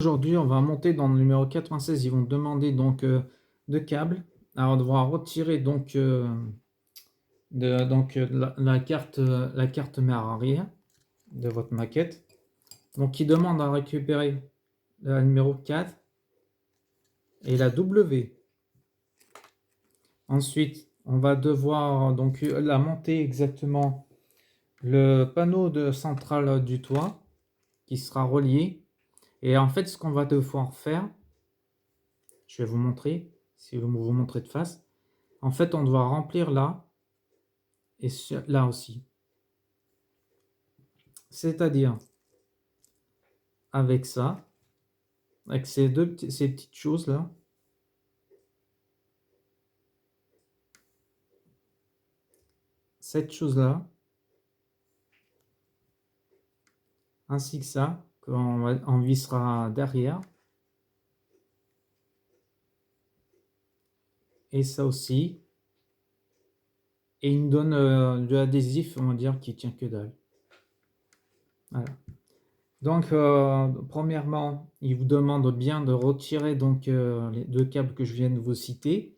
Aujourd'hui, on va monter dans le numéro 96. Ils vont demander donc deux câbles. Alors, on devra retirer donc, la carte mère arrière de votre maquette. Donc, ils demandent à récupérer la numéro 4 et la W. Ensuite, on va devoir donc la monter exactement le panneau de central du toit qui sera relié. Et en fait, ce qu'on va devoir faire, je vais vous montrer, si vous montrer de face. En fait, on doit remplir là et là aussi. C'est-à-dire avec ça, avec ces ces petites choses là. Cette chose là, ainsi que ça, qu'on vissera derrière. Et ça aussi. Et il me donne de l'adhésif, on va dire, qui tient que dalle. Voilà. Donc, premièrement, il vous demande bien de retirer donc les deux câbles que je viens de vous citer.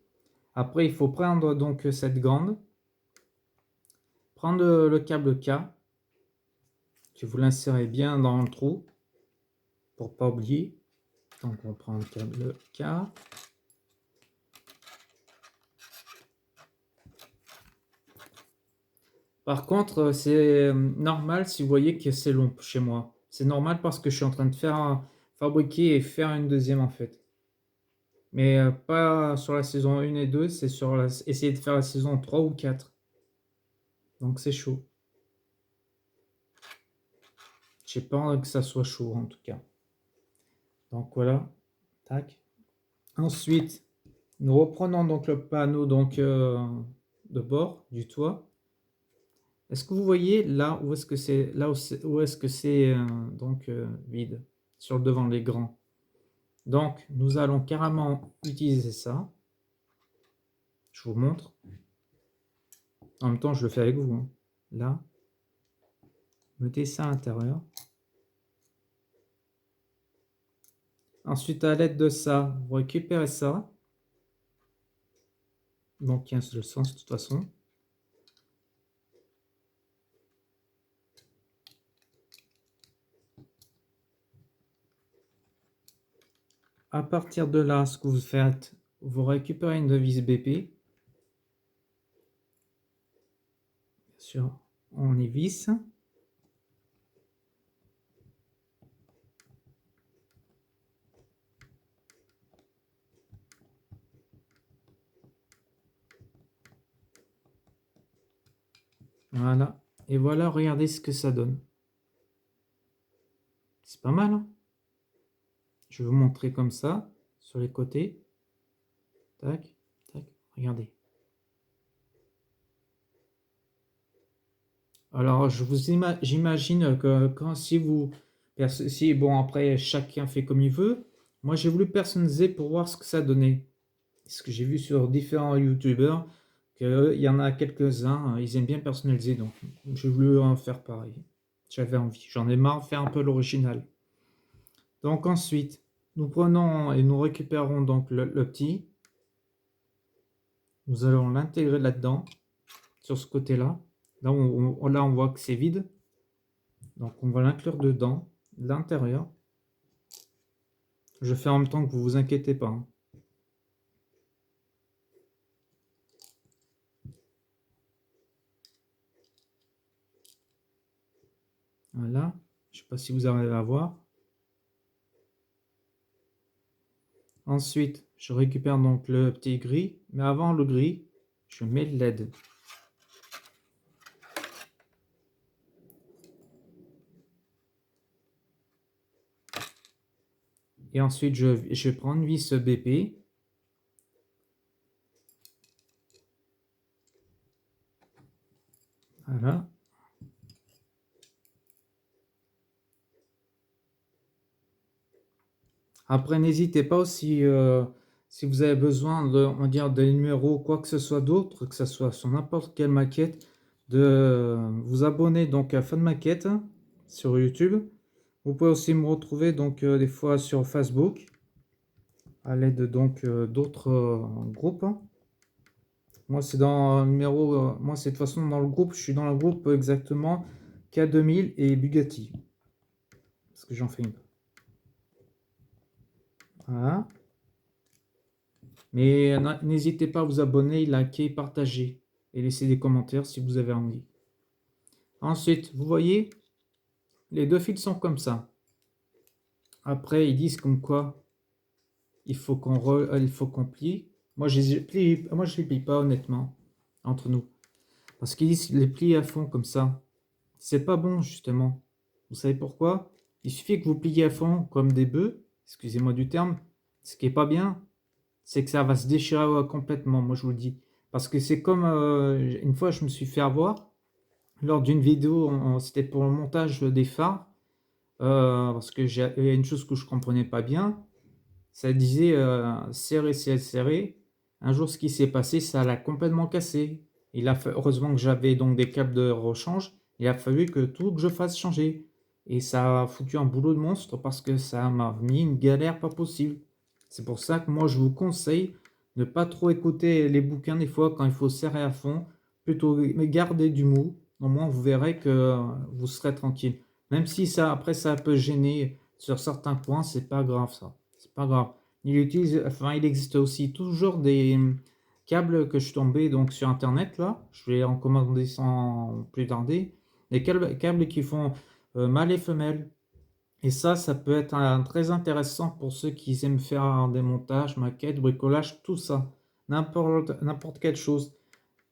Après, il faut prendre donc cette grande, prendre le câble K, que vous l'insérez bien dans le trou pour pas oublier. Donc, on prend le câble K. Par contre, c'est normal si vous voyez que c'est long chez moi. C'est normal parce que je suis en train de fabriquer et faire une deuxième en fait. Mais pas sur la saison 1 et 2, c'est sur essayer de faire la saison 3 ou 4. Donc c'est chaud. J'ai pas envie que ça soit chaud en tout cas. Donc voilà. Tac. Ensuite, nous reprenons donc le panneau donc, de bord du toit. Est-ce que vous voyez là où est-ce que c'est où est-ce que c'est donc vide sur le devant les grands. Donc nous allons carrément utiliser ça. Je vous montre. En même temps, je le fais avec vous. Hein. Là, mettez ça à l'intérieur. Ensuite, à l'aide de ça, vous récupérez ça. Donc, il y a le sens de toute façon. À partir de là, ce que vous faites, vous récupérez une vis BP. Bien sûr, on y visse. Voilà. Et voilà, regardez ce que ça donne. C'est pas mal, hein? Je vais vous montrer comme ça, sur les côtés. Tac, tac, regardez. Alors, j'imagine que si bon, après, chacun fait comme il veut. Moi, j'ai voulu personnaliser pour voir ce que ça donnait. Ce que j'ai vu sur différents youtubeurs, qu'il y en a quelques-uns, ils aiment bien personnaliser, donc j'ai voulu en faire pareil. J'avais envie, j'en ai marre de faire un peu l'original. Donc ensuite, nous prenons et nous récupérons donc le petit. Nous allons l'intégrer là-dedans, sur ce côté-là. Là, on voit que c'est vide. Donc on va l'inclure dedans, l'intérieur. Je fais en même temps que vous vous inquiétez pas. Hein. Voilà, je ne sais pas si vous arrivez à voir. Ensuite, je récupère donc le petit gris, mais avant le gris, je mets le LED. Et ensuite, je prends une vis BP. Voilà. Après, n'hésitez pas aussi, si vous avez besoin de, on va dire, des numéros ou quoi que ce soit d'autre, que ce soit sur n'importe quelle maquette, de vous abonner donc à Fun Maquette sur YouTube. Vous pouvez aussi me retrouver donc des fois sur Facebook, à l'aide donc d'autres groupes. Moi, c'est dans un numéro, moi, c'est de toute façon dans le groupe, je suis dans le groupe exactement K2000 et Bugatti, parce que j'en fais une. Voilà. Mais n'hésitez pas à vous abonner, liker, partager et laisser des commentaires si vous avez envie. Ensuite, vous voyez, les deux fils sont comme ça. Après, ils disent comme quoi il faut qu'on plie. Moi, je les plie pas honnêtement entre nous, parce qu'ils disent les plier à fond comme ça. C'est pas bon justement. Vous savez pourquoi? Il suffit que vous pliez à fond comme des bœufs, excusez-moi du terme. Ce qui est pas bien, c'est que ça va se déchirer complètement. Moi, je vous le dis, parce que c'est comme une fois, je me suis fait avoir lors d'une vidéo. C'était pour le montage des phares, parce que il y a une chose que je comprenais pas bien. Ça disait serré, serré, serré. Un jour, ce qui s'est passé, ça l'a complètement cassé. Heureusement que j'avais donc des câbles de rechange. Il a fallu que tout que je fasse changer. Et ça a foutu un boulot de monstre parce que ça m'a mis une galère pas possible. C'est pour ça que moi, je vous conseille de ne pas trop écouter les bouquins des fois quand il faut serrer à fond. Plutôt garder du mou. Au moins, vous verrez que vous serez tranquille. Même si ça, après, ça peut gêner sur certains points, c'est pas grave ça. C'est pas grave. Il existe aussi toujours des câbles que je tombais donc sur internet là. Je vais en commander sans plus tarder. Des câbles qui font mâle et femelle. Et ça peut être très intéressant pour ceux qui aiment faire des montages, maquettes, bricolage, tout ça. N'importe quelle chose.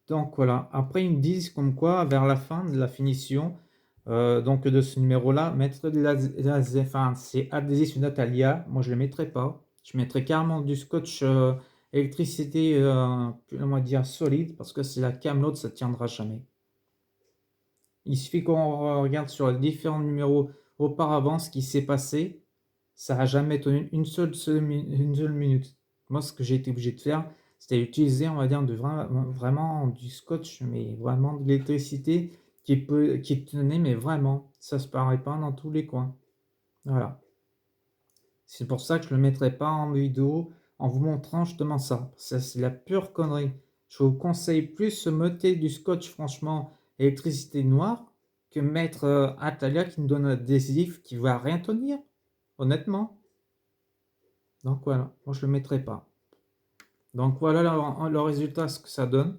Donc voilà. Après, ils me disent comme quoi, vers la fin de la finition, donc de ce numéro-là, mettre de enfin, c'est adhésif Natalia. Moi, je ne le mettrai pas. Je mettrai carrément du scotch électricité, on va dire solide, parce que c'est la camelote, ça ne tiendra jamais. Il suffit qu'on regarde sur les différents numéros auparavant ce qui s'est passé. Ça n'a jamais tenu une seule minute. Moi, ce que j'ai été obligé de faire, c'était utiliser, on va dire, vraiment du scotch, mais vraiment de l'électricité qui tenait, mais vraiment, ça se paraît pas dans tous les coins. Voilà. C'est pour ça que je ne le mettrai pas en vidéo en vous montrant justement ça. Ça, c'est la pure connerie. Je vous conseille plus mettez du scotch, franchement, électricité noire, que mettre Atalia qui nous donne un adhésif qui va rien tenir, honnêtement. Donc voilà, moi je le mettrai pas. Donc voilà le résultat, ce que ça donne.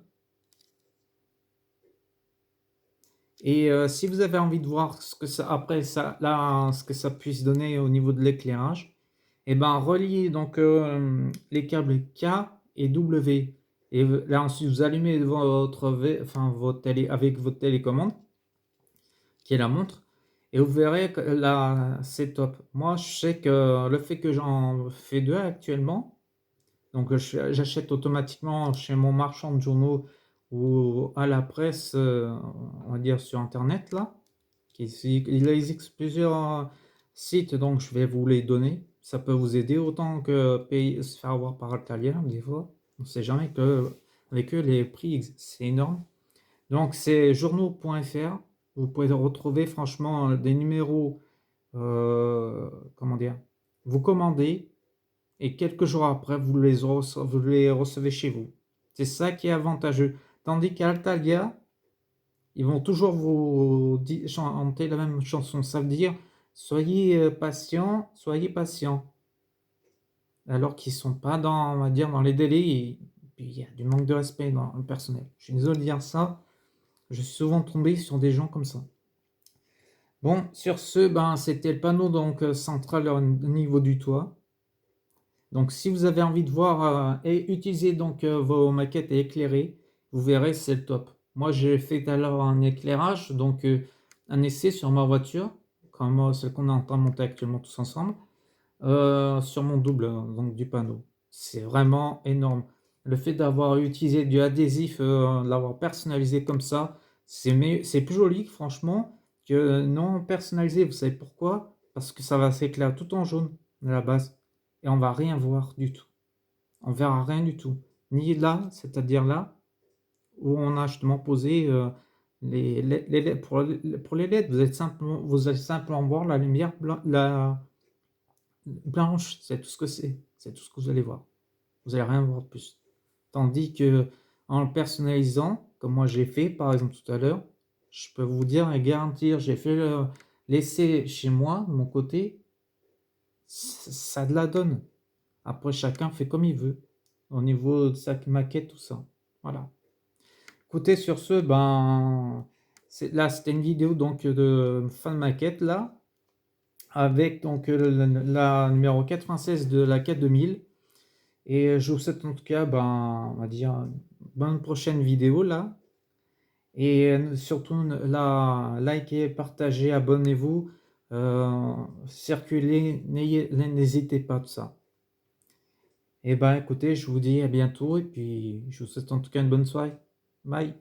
Et si vous avez envie de voir ce que ça, après ça, là, ce que ça puisse donner au niveau de l'éclairage, et ben reliez donc les câbles K et W. Et là ensuite vous allumez enfin, votre télé avec votre télécommande, qui est la montre, et vous verrez que là c'est top. Moi je sais que le fait que j'en fais deux actuellement. Donc, j'achète automatiquement chez mon marchand de journaux ou à la presse, on va dire sur internet là. Il existe plusieurs sites, donc je vais vous les donner. Ça peut vous aider autant que se faire avoir par Altalia des fois. On ne sait jamais que avec eux les prix c'est énorme. Donc c'est journaux.fr. Vous pouvez retrouver franchement des numéros, comment dire, vous commandez et quelques jours après, vous les recevez chez vous. C'est ça qui est avantageux. Tandis qu'à Altalia, ils vont toujours vous chanter la même chanson. Ça veut dire soyez patient, soyez patient. Alors qu'ils ne sont pas dans, on va dire, dans les délais. Et puis il y a du manque de respect dans le personnel. Je suis désolé de dire ça. Je suis souvent tombé sur des gens comme ça. Bon, sur ce, ben, c'était le panneau donc central au niveau du toit. Donc, si vous avez envie de voir et utiliser donc vos maquettes et éclairer, vous verrez, c'est le top. Moi, j'ai fait tout à l'heure un éclairage, donc un essai sur ma voiture, comme celle qu'on est en train de monter actuellement tous ensemble, sur mon double, donc du panneau. C'est vraiment énorme. Le fait d'avoir utilisé du adhésif, de l'avoir personnalisé comme ça, c'est plus joli, franchement, que non personnalisé. Vous savez pourquoi? Parce que ça va s'éclairer tout en jaune à la base et on va rien voir du tout. On verra rien du tout. Ni là, c'est-à-dire là, où on a justement posé Pour les LED, vous allez simplement voir la lumière blanche, c'est tout ce que c'est tout ce que vous allez voir. Vous allez rien voir de plus. Tandis que en le personnalisant, comme moi j'ai fait par exemple tout à l'heure, je peux vous dire et garantir, j'ai fait l'essai chez moi, de mon côté, ça de la donne. Après chacun fait comme il veut, au niveau de sa maquette, tout ça. Voilà. Écoutez, sur ce, ben, là c'était une vidéo donc de fin de maquette là, avec donc la numéro 96 de la 4000. Et je vous souhaite en tout cas, ben, on va dire, une bonne prochaine vidéo là. Et surtout, likez, partagez, abonnez-vous, circulez, n'hésitez pas, tout ça. Et ben écoutez, je vous dis à bientôt et puis je vous souhaite en tout cas une bonne soirée. Bye.